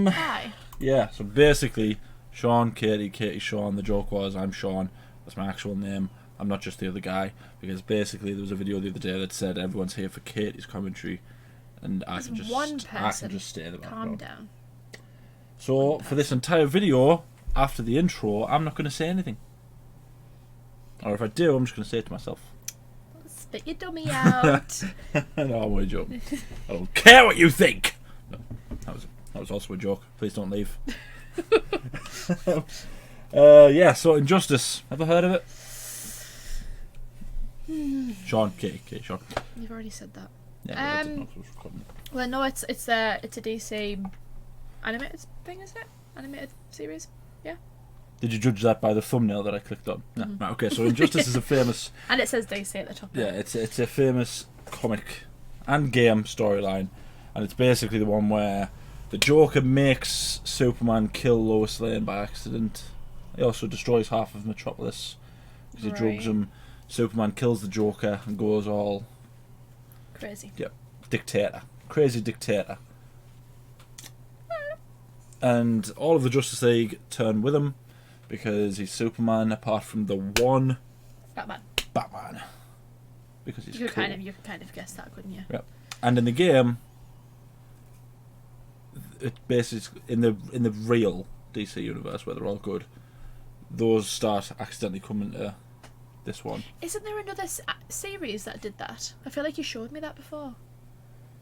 Hi. Yeah, so basically, Shaun, Katie, Katie, Shaun. The joke was, I'm Shaun. That's my actual name. I'm not just the other guy. Because basically, there was a video the other day that said everyone's here for Katie's commentary, and I can just stay in the background. Calm down. So for this entire video, after the intro, I'm not going to say anything. Or if I do, I'm just going to say it to myself. Spit your dummy out. No, I'm only joking. I don't care what you think. No, that was also a joke. Please don't leave. Yeah, so Injustice. Ever heard of it? Shaun, Katie, Shaun. You've already said that. Yeah, well, no, it's a DC animated thing, isn't it? Animated series. Yeah. Did you judge that by the thumbnail that I clicked on? No. Right, okay, so Injustice is a famous... And it says DC at the top. Yeah, it's a famous comic and game storyline, and it's basically the one where the Joker makes Superman kill Lois Lane by accident. He also destroys half of Metropolis because he drugs him. Superman kills the Joker and goes all... Crazy. Yep, dictator. Crazy dictator. And all of the Justice League turn with him because he's Superman, apart from the one... Batman. Because he's cool. You could kind of guess that, couldn't you? Yep. And in the game, it basically in the real DC universe where they're all good, those start accidentally coming to this one. Isn't there another series that did that? I feel like you showed me that before,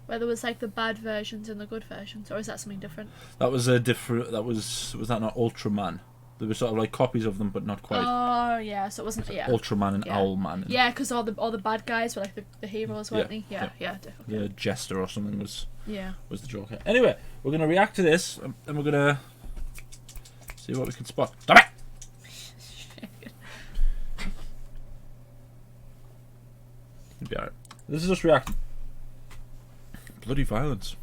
where there was like the bad versions and the good versions, or is that something different? That was a different. Was that not Ultraman? There were sort of like copies of them, but not quite. Oh yeah, so it wasn't Ultraman and Owlman. Yeah, because all the bad guys were like the heroes, weren't they? Yeah, definitely. Yeah, Jester or something was the Joker. Anyway, we're gonna react to this, and we're gonna see what we can spot. Damn it! It'll be alright. This is just reacting. Bloody violence.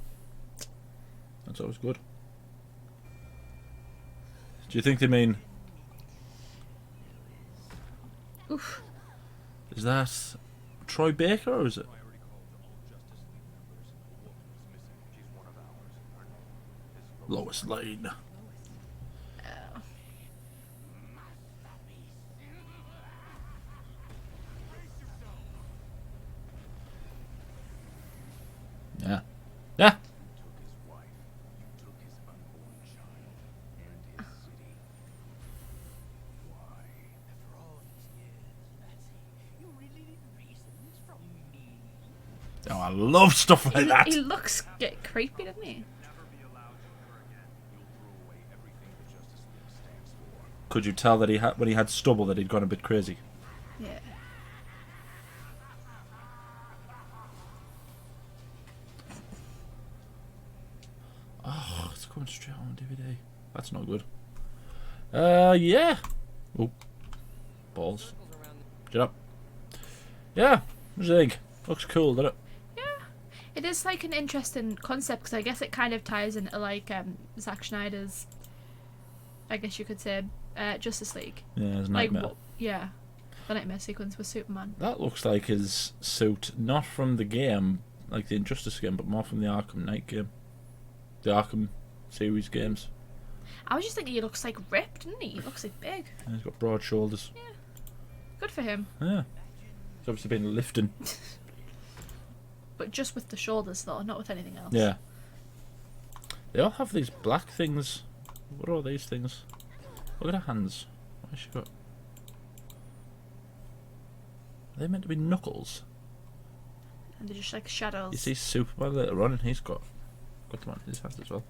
That's always good. Do you think they mean... Oof. Is that Troy Baker or is it... Lois Lane? Yeah. Yeah. Oh, I love stuff like that. He looks creepy, doesn't he? Could you tell that when he had stubble that he'd gone a bit crazy? Yeah. Oh, it's coming straight on DVD. That's not good. Yeah. Oh, balls. Get up. Yeah, what do you think? Looks cool, doesn't it? It is like an interesting concept because I guess it kind of ties into like Zack Snyder's, I guess you could say, Justice League. Yeah, his nightmare. The nightmare sequence with Superman. That looks like his suit, not from the game, like the Injustice game, but more from the Arkham Knight game, the Arkham series games. I was just thinking he looks like ripped, doesn't he? He looks like big. Yeah, he's got broad shoulders. Yeah, good for him. Yeah, he's obviously been lifting. But just with the shoulders, though, not with anything else. Yeah. They all have these black things. What are all these things? Look at her hands. What has she got? Are they meant to be knuckles? And they're just like shadows. You see Superman later on, and he's got them on his hands as well.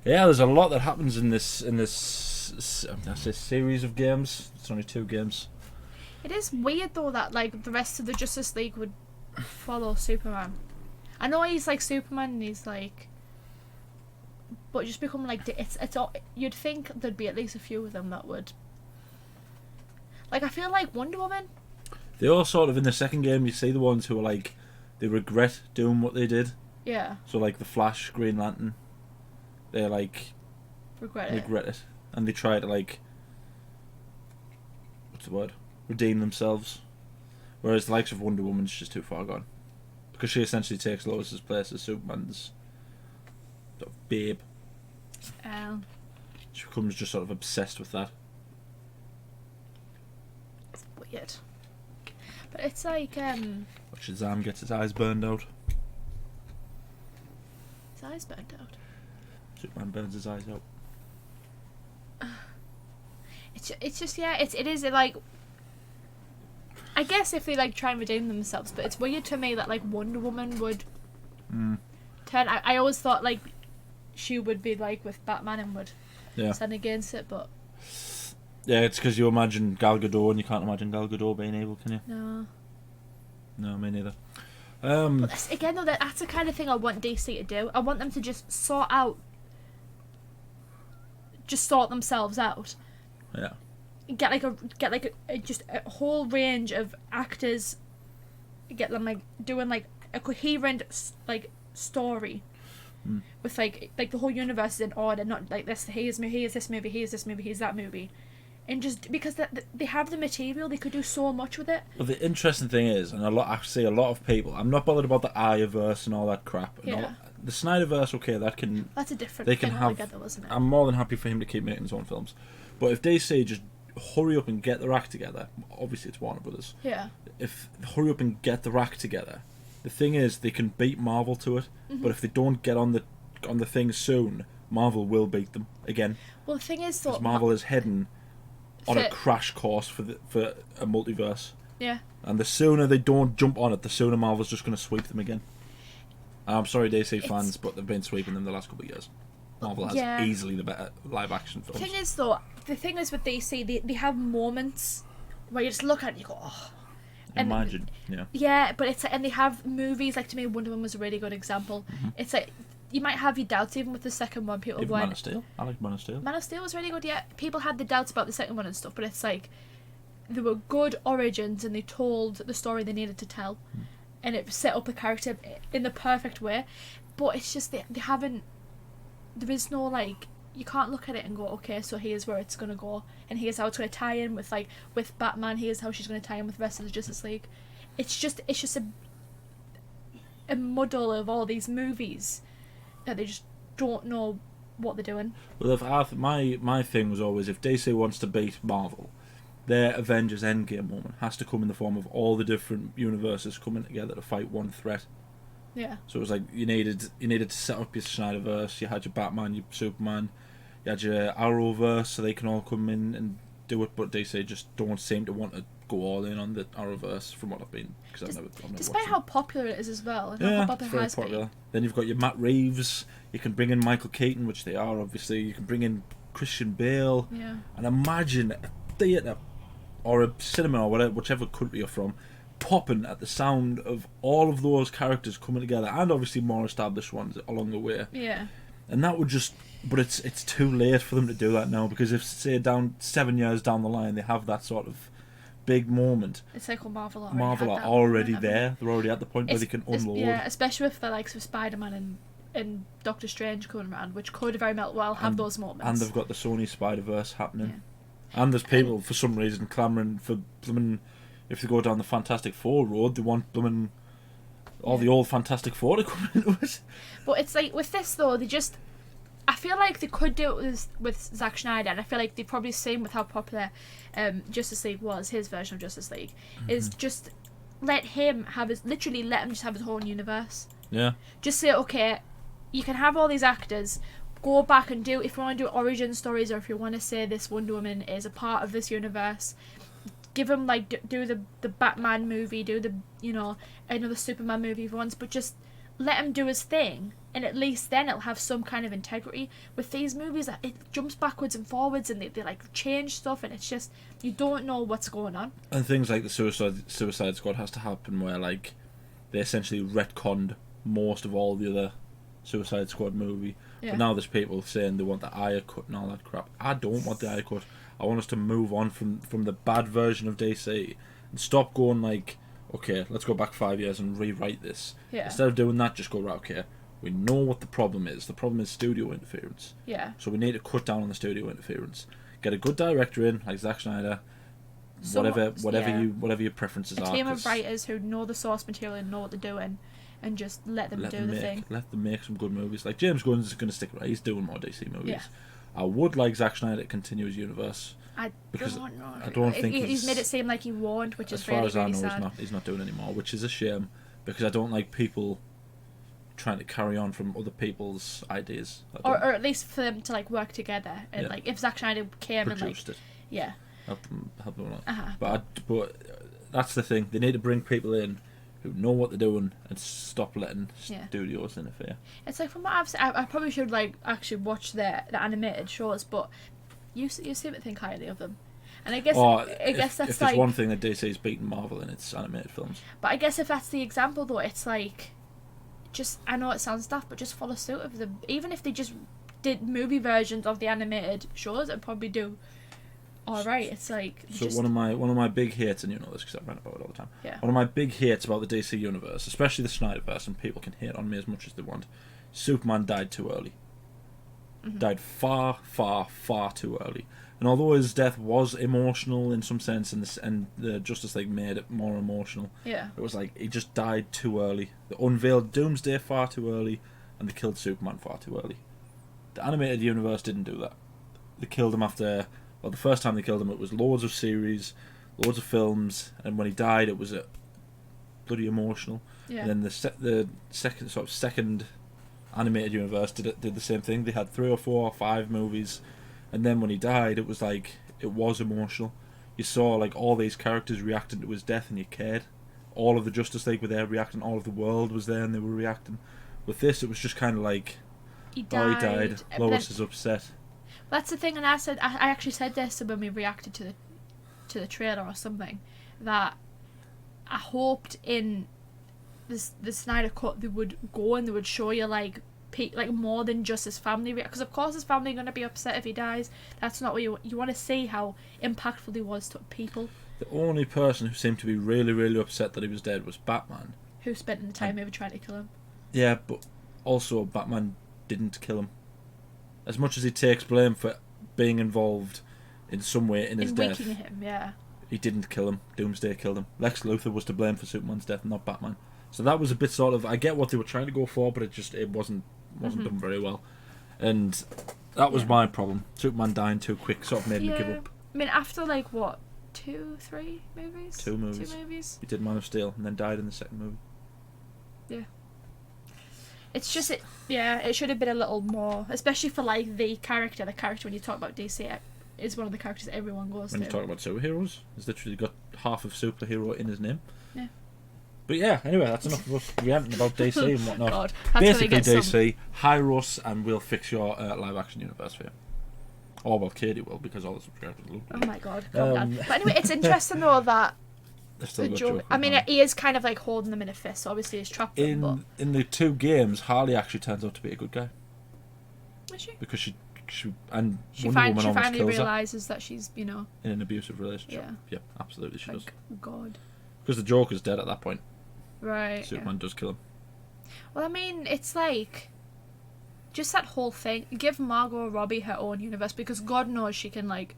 Yeah, there's a lot that happens in this series of games. It's only 2 games. It is weird though that like the rest of the Justice League would follow Superman. I know he's like Superman and he's like, but just become like it's all, you'd think there'd be at least a few of them that would. Like I feel like Wonder Woman. They all sort of in the second game. You see the ones who are like they regret doing what they did. Yeah. So like the Flash, Green Lantern, they like regret it, and they try to like what's the word? Redeem themselves. Whereas the likes of Wonder Woman's just too far gone. because she essentially takes Lois's place as Superman's sort of babe. She becomes just sort of obsessed with that. It's weird. But it's like, Shazam gets his eyes burned out. his eyes burned out. Superman burns his eyes out. It's just, yeah, it is like, I guess if they like try and redeem themselves, but it's weird to me that like Wonder Woman would turn. I always thought like she would be like with Batman and would stand against it, but yeah, it's because you imagine Gal Gadot and you can't imagine Gal Gadot being evil, can you? No, me neither. But again, though, that's the kind of thing I want DC to do. I want them to just sort themselves out. Yeah. Get like a just a whole range of actors. Get them like doing like a coherent like story. With like the whole universe is in order, not like this. Here's this movie, here's this movie, here's that movie, and just because they have the material, they could do so much with it. Well, the interesting thing is, and I see a lot of people. I'm not bothered about the Snyderverse and all that crap. The Snyderverse, okay, that's a different. They can thing have. Altogether, wasn't it? I'm more than happy for him to keep making his own films, but if DC just hurry up and get their act together, obviously it's Warner Brothers. Yeah. If hurry up and get their act together, the thing is they can beat Marvel to it, but if they don't get on the thing soon, Marvel will beat them again. Well, the thing is, though, Marvel is heading on a crash course for a multiverse. Yeah. And the sooner they don't jump on it, the sooner Marvel's just going to sweep them again. I'm sorry, DC fans, but they've been sweeping them the last couple of years. Marvel has easily the better live-action films. The thing is with DC, they have moments where you just look at it and you go, oh. Imagine, Yeah, but it's and they have movies, like to me Wonder Woman was a really good example. It's like, you might have your doubts even with the second one. People Man of Steel. I like Man of Steel. Man of Steel was really good, yeah. People had the doubts about the second one and stuff, but it's like, there were good origins and they told the story they needed to tell. And it set up a character in the perfect way. But it's just, they haven't, there is no like, you can't look at it and go, okay, so here's where it's going to go, and here's how it's going to tie in with like with Batman, here's how she's going to tie in with the rest of the Justice League. It's just a muddle of all these movies that they just don't know what they're doing. Well, my thing was always, if DC wants to beat Marvel, their Avengers Endgame moment has to come in the form of all the different universes coming together to fight one threat. Yeah. So it was like you needed to set up your Snyderverse. You had your Batman, your Superman, you had your Arrowverse, so they can all come in and do it. But DC just don't seem to want to go all in on the Arrowverse, from what I've been, because I've never despite how popular it is as well, and how popular it's very has popular. been. Then you've got your Matt Reeves. You can bring in Michael Keaton, which they are obviously. You can bring in Christian Bale. Yeah. And imagine a theatre or a cinema or whatever, whichever country you're from, popping at the sound of all of those characters coming together, and obviously more established ones along the way. Yeah. And that would just, but it's too late for them to do that now, because if say 7 years down the line they have that sort of big moment, it's like Marvel are already there. They're already at the point where they can unload. Yeah, especially with the likes of Spider-Man and Doctor Strange coming around, which could very well have those moments. And they've got the Sony Spider-Verse happening. Yeah. And there's people, for some reason, clamouring for blooming, if they go down the Fantastic Four road, they want blooming all the old Fantastic Four to come into it. But it's like, with this though, I feel like they could do it with Zack Snyder, and I feel like they've probably seen with how popular Justice League was, his version of Justice League, is just let him just have his whole universe. Yeah. Just say, okay, you can have all these actors, go back and do, if you want to do origin stories, or if you want to say this Wonder Woman is a part of this universe, give him like do the Batman movie, do the another Superman movie if he wants, but just let him do his thing, and at least then it'll have some kind of integrity. With these movies, it jumps backwards and forwards, and they like change stuff, and it's just, you don't know what's going on. And things like the Suicide Squad has to happen where like they essentially retconned most of all the other Suicide Squad movie. Yeah. But now there's people saying they want the Eye cut and all that crap. I don't want the Eye cut. I want us to move on from the bad version of DC and stop going like, okay, let's go back 5 years and rewrite this. Yeah. Instead of doing that, just go, right, okay, we know what the problem is. The problem is studio interference. Yeah. So we need to cut down on the studio interference. Get a good director in, like Zack Snyder. Whatever your preferences are. A team of writers who know the source material and know what they're doing, and just let them do the thing. Let them make some good movies. Like James Gunn's going to stick around. He's doing more DC movies. Yeah. I would like Zack Snyder to continue his universe. I because don't know. I don't think he's made it seem like he won't, which is really, as far as really I know, sad. he's not doing anymore, which is a shame because I don't like people trying to carry on from other people's ideas. Or at least for them to like work together and like if Zack Snyder came produced and like it. yeah. Help them out. Uh-huh. But that's the thing. They need to bring people in who know what they're doing and stop letting studios interfere. It's like from what I've seen, I probably should like actually watch the animated shows, but you seem to think highly of them, and I guess that's if there's like one thing that DC's beaten Marvel in, it's animated films. But I guess if that's the example though, it's like just I know it sounds daft, but just follow suit of them. Even if they just did movie versions of the animated shows, it'd probably do alright. It's like so one of my big hates, and you know this because I rant about it all the time. Yeah. One of my big hates about the DC universe, especially the Snyderverse, and people can hate on me as much as they want. Superman died too early. Mm-hmm. Died far, far, far too early. And although his death was emotional in some sense, and the Justice League made it more emotional, yeah, it was like he just died too early. They unveiled Doomsday far too early, and they killed Superman far too early. The animated universe didn't do that. They killed him after. Well, the first time they killed him, it was loads of series, loads of films, and when he died, it was bloody emotional. yeah. And then the second animated universe did the same thing. They had 3 or 4 or 5 movies, and then when he died, it was like it was emotional. You saw like all these characters reacting to his death, and you cared. All of the Justice League were there reacting. All of the world was there, and they were reacting. With this, it was just kind of like, he died. Lois is upset. That's the thing, and I actually said this when we reacted to the trailer or something, that I hoped in the Snyder Cut they would go and they would show you like more than just his family, because of course his family are going to be upset if he dies. That's not what you want to see, how impactful he was to people. The only person who seemed to be really, really upset that he was dead was Batman, who spent the time maybe trying to kill him. Yeah, but also Batman didn't kill him. As much as he takes blame for being involved in some way in his death, weakening him, yeah. He didn't kill him. Doomsday killed him. Lex Luthor was to blame for Superman's death, not Batman. So that was a bit sort of, I get what they were trying to go for, but it wasn't done very well. And that was my problem. Superman dying too quick sort of made me give up. I mean, after like what, 2, 3 movies? 2 movies. 2 movies. He did Man of Steel and then died in the second movie. Yeah. It's just it should have been a little more, especially for like the character. The character when you talk about DC is one of the characters everyone goes to. When you talk about superheroes, he's literally got half of superhero in his name. Yeah. But yeah, anyway, that's enough of us ranting about DC and whatnot. God, basically DC, hire us and we'll fix your live action universe for you. Or well, Katie will, because all the subscribers will. Oh my God, calm down. But anyway, it's interesting though that the Joker, I mean, he is kind of like holding them in a fist. So obviously, he's trapped them. In the 2 games, Harley actually turns out to be a good guy. Is she? Because she finally realizes that she's in an abusive relationship. Yeah, absolutely, she does. God. Because the Joker's dead at that point. Right. Superman does kill him. Well, I mean, it's like just that whole thing. Give Margot Robbie her own universe, because God knows she can like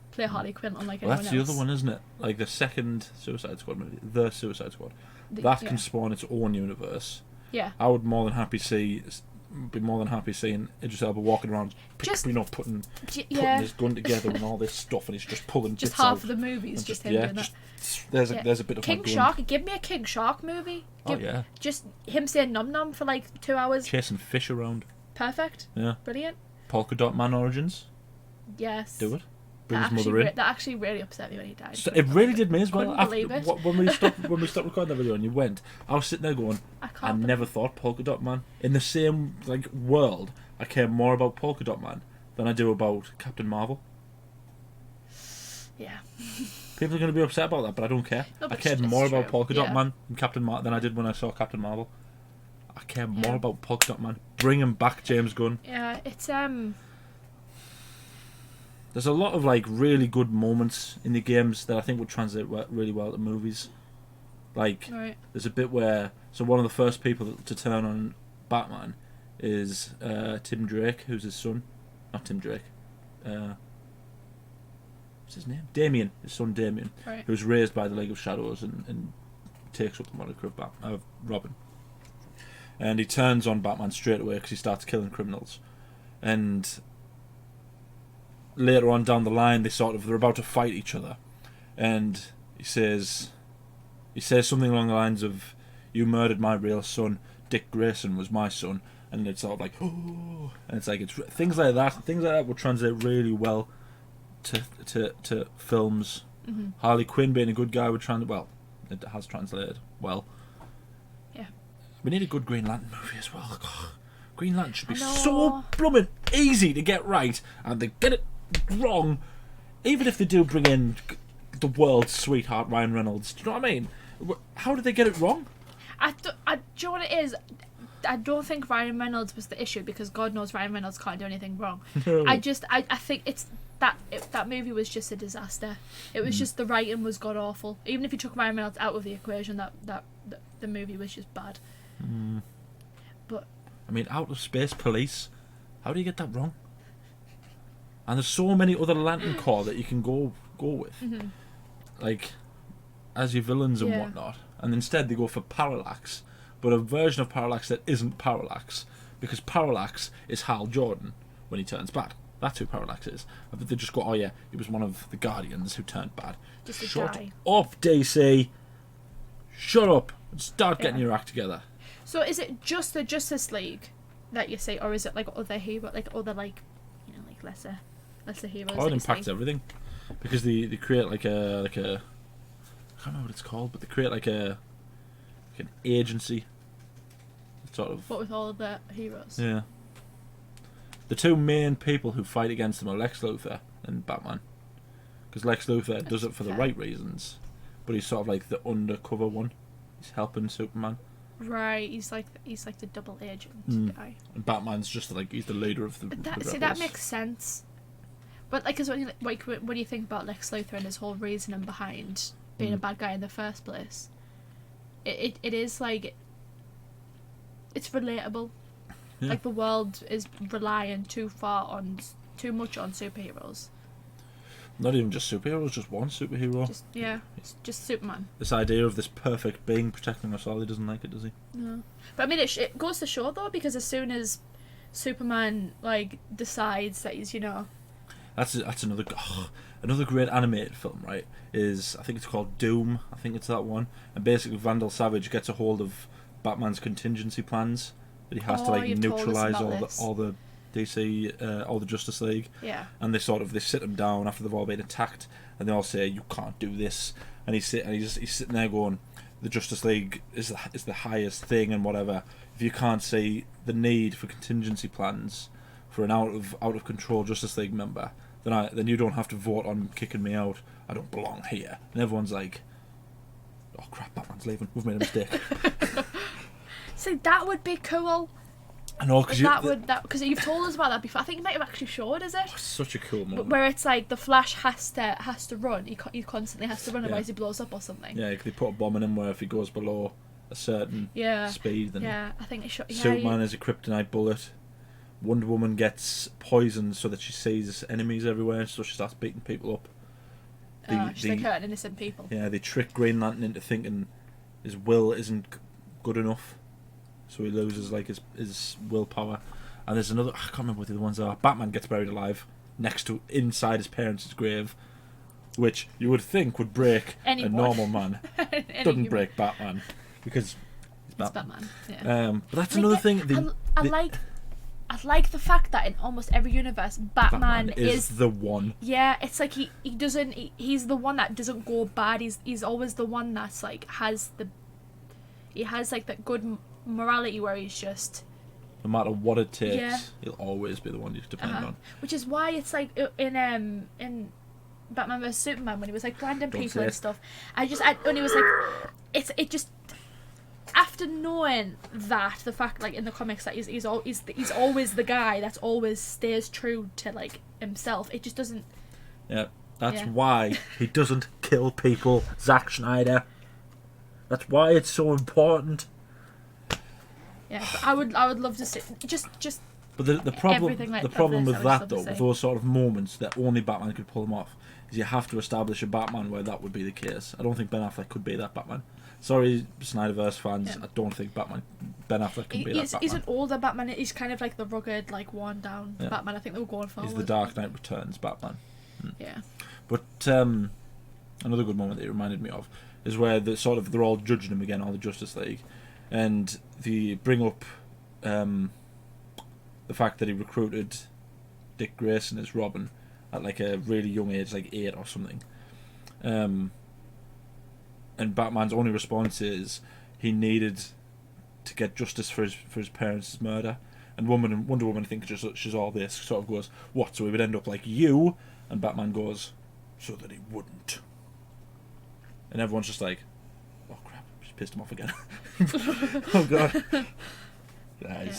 play Harley Quinn unlike anyone else. That's the other one, isn't it? Like the second Suicide Squad movie, the Suicide Squad. That can spawn its own universe. Yeah. I would be more than happy seeing Idris Elba walking around, putting his gun together and all this stuff, and he's just pulling just bits half out. of the movies just him doing that. There's a bit of King Shark. Give me a King Shark movie. Just him saying num num for like 2 hours. Chasing fish around. Perfect. Yeah. Brilliant. Polka Dot Man Origins. Yes. Do it. Bring his mother in. That actually really upset me when he died. So it really did me as well. Couldn't believe it. When we stopped recording that video and you went, I was sitting there going, I never thought Polka Dot Man. In the same world, I care more about Polka Dot Man than I do about Captain Marvel. Yeah. People are going to be upset about that, but I don't care. I cared more about Polka Dot Man and Captain than I did when I saw Captain Marvel. I care more about Polka Dot Man. Bring him back, James Gunn. Yeah, it's There's a lot of really good moments in the games that I think would translate really well to movies. There's a bit where one of the first people to turn on Batman is Tim Drake, who's his son. Not Tim Drake. What's his name? Damien. His son Damien, who's raised by the League of Shadows and takes up the moniker of Robin. and he turns on Batman straight away because he starts killing criminals. And later on down the line, they're about to fight each other, and he says something along the lines of, "You murdered my real son. Dick Grayson was my son." And it's sort of like, oh, and it's like, it's things like that will translate really well to films. Mm-hmm. Harley Quinn being a good guy would it has translated well. Yeah. We need a good Green Lantern movie as well. God, Green Lantern should be I know. so blooming easy to get right, and they get it wrong. Even if they do bring in the world's sweetheart Ryan Reynolds, do you know what I mean? How did they get it wrong? Do you know what it is? I don't think Ryan Reynolds was the issue, because God knows Ryan Reynolds can't do anything wrong. No. I think it's that movie was just a disaster. It was just, the writing was god awful. Even if you took Ryan Reynolds out of the equation, the movie was just bad. But I mean, Outer Space Police, how do you get that wrong? And there's so many other Lantern Corps that you can go with, like as your villains and whatnot. And instead they go for Parallax, but a version of Parallax that isn't Parallax, because Parallax is Hal Jordan when he turns bad. That's who Parallax is. But they just go, oh yeah, he was one of the Guardians who turned bad. just a Shut guy. up, DC. Shut up and start getting your act together. So is it just the Justice League that you say, or is it like other hero, like other like lesser heroes? Oh, it impacts everything, because they create like a I can't remember what it's called, but they create like an agency, sort of. What with all of the heroes? Yeah. The two main people who fight against them are Lex Luthor and Batman, because Lex Luthor does it for the right reasons, but he's sort of like the undercover one. He's helping Superman. Right, he's like the double agent guy. And Batman's just like, he's the leader of the. That makes sense. But like, 'cause when you think about Lex Luthor and his whole reasoning behind being a bad guy in the first place, it is like, it's relatable. Yeah. Like, the world is relying too much on superheroes. Not even just superheroes, just one superhero. Just Superman. This idea of this perfect being protecting us all, he doesn't like it, does he? No, but I mean, it goes to show though, because as soon as Superman like decides that he's That's another great animated film, right? I think it's called Doom. I think it's that one. And basically, Vandal Savage gets a hold of Batman's contingency plans that he has to like neutralize all the DC, all the Justice League. Yeah. And they sit him down after they've all been attacked, and they all say, "You can't do this." And he's sitting there going, "The Justice League is the highest thing, and whatever. If you can't see the need for contingency plans for an out of control Justice League member, then you don't have to vote on kicking me out. I don't belong here." And everyone's like, "Oh crap, Batman's leaving. We've made a mistake." See, that would be cool. I know, because you've told us about that before. I think you might have actually showed, is it? Oh, such a cool moment. Where it's like the Flash has to run. He constantly has to run, otherwise he blows up or something. Yeah, they put a bomb in him where if he goes below a certain speed, then I think it should. Superman is a kryptonite bullet. Wonder Woman gets poisoned so that she sees enemies everywhere, so she starts beating people up. She's like hurting innocent people. Yeah, they trick Green Lantern into thinking his will isn't good enough, so he loses like his willpower. And there's another, I can't remember what the other ones are. Batman gets buried alive inside his parents' grave, which you would think would break a normal man. Doesn't break Batman, because it's Batman. Yeah. But that's another thing. I like the fact that in almost every universe, Batman is the one. Yeah, it's like he's the one that doesn't go bad. He's always the one that's like has like that good morality where he's just, no matter what it takes, he'll always be the one you depend on. Which is why it's like in Batman vs Superman, when he was like blinding people and stuff. When he was like, it just. After knowing that, the fact, like in the comics, that he's always the guy that's always stays true to like himself, it just doesn't. Yeah, that's why he doesn't kill people, Zack Snyder. That's why it's so important. Yeah, but I would love to see just. But the problem with that though, with those sort of moments that only Batman could pull them off, is you have to establish a Batman where that would be the case. I don't think Ben Affleck could be that Batman. Sorry, Snyderverse fans. I don't think Ben Ben Affleck can be that Batman. He's an older Batman. He's kind of like the rugged, like worn down Yeah. Batman. I think they were going for. He's the Dark Knight Returns Batman. Yeah. But another good moment that it reminded me of is where they're all judging him again, all the Justice League, and they bring up the fact that he recruited Dick Grayson as Robin at like a really young age, like 8 or something. And Batman's only response is he needed to get justice for his parents' murder. And Wonder Woman, I think she's all this, sort of goes, what, so he would end up like you? And Batman goes, so that he wouldn't. And everyone's just like, oh crap, just pissed him off again. Oh god. Yeah,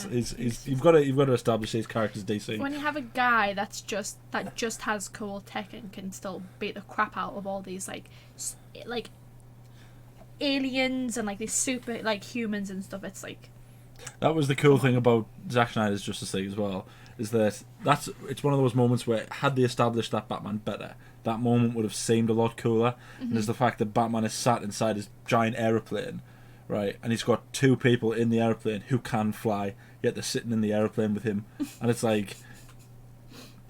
you've got to establish these characters DC. When you have a guy that just has cool tech and can still beat the crap out of all these like aliens and like these super like humans and stuff, it's like that was the cool thing about Zack Snyder's Justice League as well, is that it's one of those moments where had they established that Batman better, that moment would have seemed a lot cooler. And there's the fact that Batman is sat inside his giant aeroplane, right, and he's got 2 people in the aeroplane who can fly, yet they're sitting in the aeroplane with him, and it's like,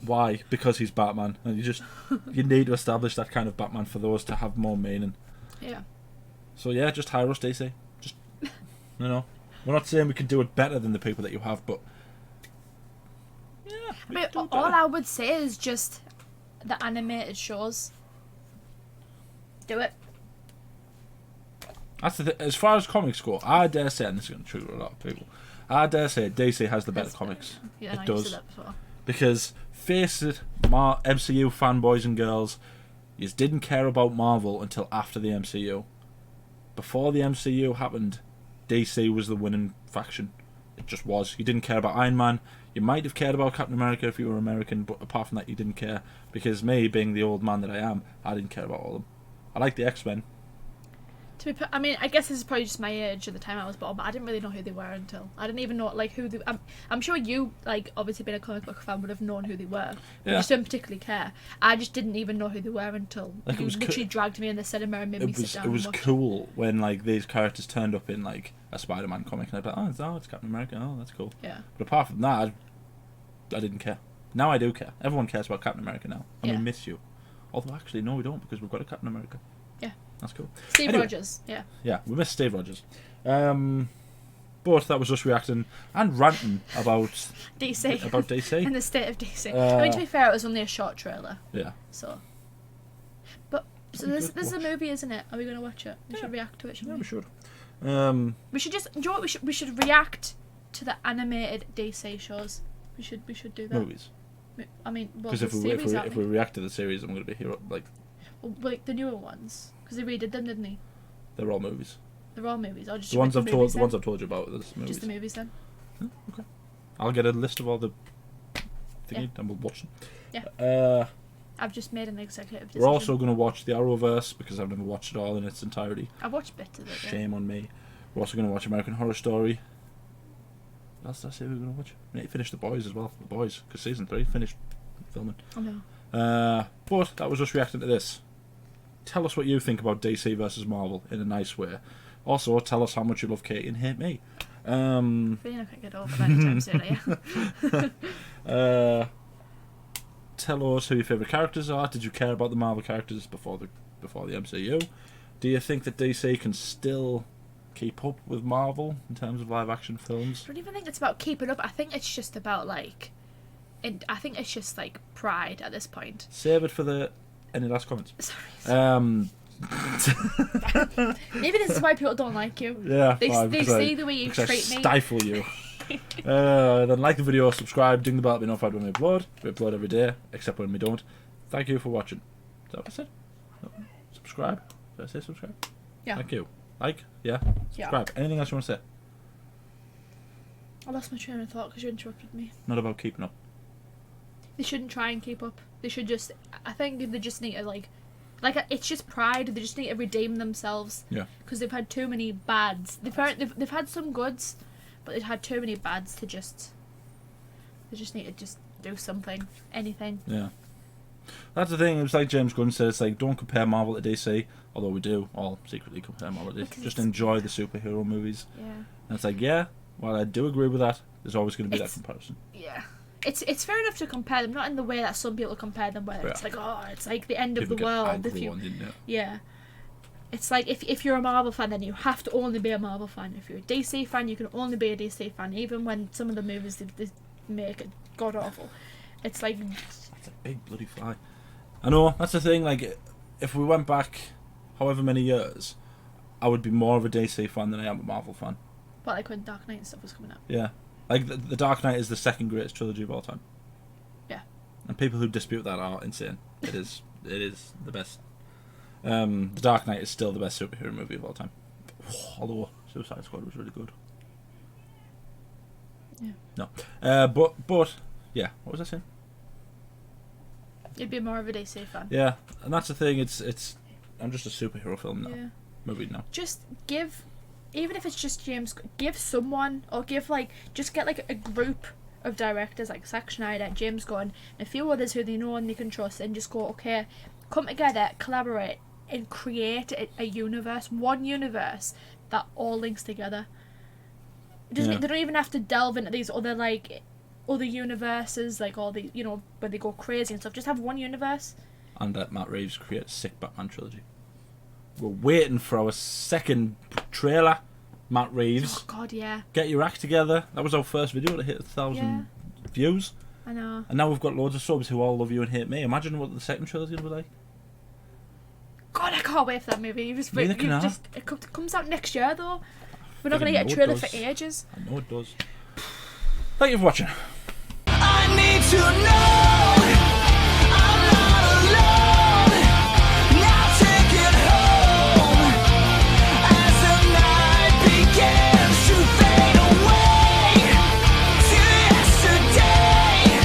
why? Because he's Batman, and you need to establish that kind of Batman for those to have more meaning. Yeah. So yeah, just hire us, DC. Just we're not saying we can do it better than the people that you have, but yeah. I mean, all I would say is just the animated shows. Do it. That's as far as comics go, I dare say, and this is going to trigger a lot of people, I dare say DC has the better comics. Yeah, it does. said that before. Because, face it, MCU fanboys and girls, you didn't care about Marvel until after the MCU. Before the MCU happened, DC was the winning faction. It just was. You didn't care about Iron Man. You might have cared about Captain America if you were American, but apart from that, you didn't care. Because me, being the old man that I am, I didn't care about all of them. I like the X-Men. I mean, I guess this is probably just my age at the time I was born, but I didn't really know who they were until I didn't even know like who they. I'm sure you, like, obviously being a comic book fan, would have known who they were. Yeah. I just didn't particularly care. I just didn't even know who they were until Like, you literally dragged me in the cinema and made me sit down. It was and watch cool when like these characters turned up in like a Spider-Man comic, and I'd be like, oh, it's Captain America. Oh, that's cool. Yeah. But apart from that, I didn't care. Now I do care. Everyone cares about Captain America now, and we miss you. Although actually, no, we don't, because we've got a Captain America. Yeah. That's cool. Steve Rogers, yeah. Yeah, we miss Steve Rogers. But that was us reacting and ranting about DC. About DC. And the state of DC. I mean, to be fair, it was only a short trailer. Yeah. So. But, so this is a movie, isn't it? Are we going to watch it? We should react to it, shouldn't we? We should. We should just, do you know what, we should react to the animated DC shows. We should do that. Movies. I mean, well, because if we react to the series, I'm going to be here like. Well, like the newer ones, because they redid them, didn't they? They're all movies. They're all movies. I'll just the ones I've told you about. Movies. Just the movies then. Okay. I'll get a list of all the thingy and we'll watch them. Yeah. I've just made an executive decision. We're also going to watch the Arrowverse because I've never watched it all in its entirety. I've watched bits of it. Shame on me. We're also going to watch American Horror Story. What else did I say we were going to watch? We need to finish The Boys as well. The Boys, because season 3 finished filming. I know. But that was us reacting to this. Tell us what you think about DC versus Marvel in a nice way. Also, tell us how much you love Katie and hate me. I feel like I get over that anytime soon, yeah. Tell us who your favourite characters are. Did you care about the Marvel characters before the MCU? Do you think that DC can still keep up with Marvel in terms of live action films? I don't even think it's about keeping up. I think it's just about like, I think it's just like pride at this point. Save it for any last comments. Sorry. Maybe this is why people don't like you. Yeah, they see the way you treat me. Stifle you. Then like the video, subscribe, ding the bell to be notified when we upload. We upload every day, except when we don't. Thank you for watching. Is that what I said? No. Subscribe. Did I say subscribe? Yeah. Thank you. Yeah. Subscribe. Anything else you want to say? I lost my train of thought because you interrupted me. Not about keeping up. They shouldn't try and keep up. They should just. I think they just need to like it's just pride. They just need to redeem themselves. Yeah. Because they've had too many bads. They've had some goods, but they've had too many bads to just. They just need to just do something, anything. Yeah. That's the thing. It was like James Gunn said. It's like, don't compare Marvel to DC. Although we do all secretly compare Marvel to DC. Just enjoy the superhero movies. Yeah. And it's like, yeah, while I do agree with that, there's always going to be that It's- comparison. Yeah. It's fair enough to compare them, not in the way that some people compare them, where it's like, oh, it's like the end People of the get world. angry If you, on the internet. yeah. It's like if you're a Marvel fan, then you have to only be a Marvel fan. If you're a DC fan, you can only be a DC fan, even when some of the movies they make it god awful. It's like, That's a big bloody fly. I know, that's the thing, like, if we went back however many years, I would be more of a DC fan than I am a Marvel fan. but like when Dark Knight and stuff was coming out. Yeah. Like, the Dark Knight is the second greatest trilogy of all time. Yeah. And people who dispute that are insane. It is the best. The Dark Knight is still the best superhero movie of all time. Although Suicide Squad was really good. Yeah. No. But yeah, what was I saying? You'd be more of a DC fan. Yeah, and that's the thing, it's I'm just a superhero film now. Yeah. Movie now. Just give, even if it's just James, give someone, or give like, just get like a group of directors like Zack Snyder, James Gunn, and a few others who they know and they can trust, and just go, okay, come together, collaborate, and create a universe, one universe that all links together. It doesn't. Yeah. They don't even have to delve into these other like other universes, like all the, you know, where they go crazy and stuff. Just have one universe. And let Matt Reeves create a sick Batman trilogy. We're waiting for our second trailer, Matt Reeves. Oh God, yeah. Get your act together. That was our first video to hit 1,000 views. I know. And now we've got loads of subs who all love you and hate me. Imagine what the second trailer's going to be like. God, I can't wait for that movie. Neither can I. It comes out next year though. We're not Fucking going to get a know it trailer does. for ages. I know it does. Thank you for watching. I need to know.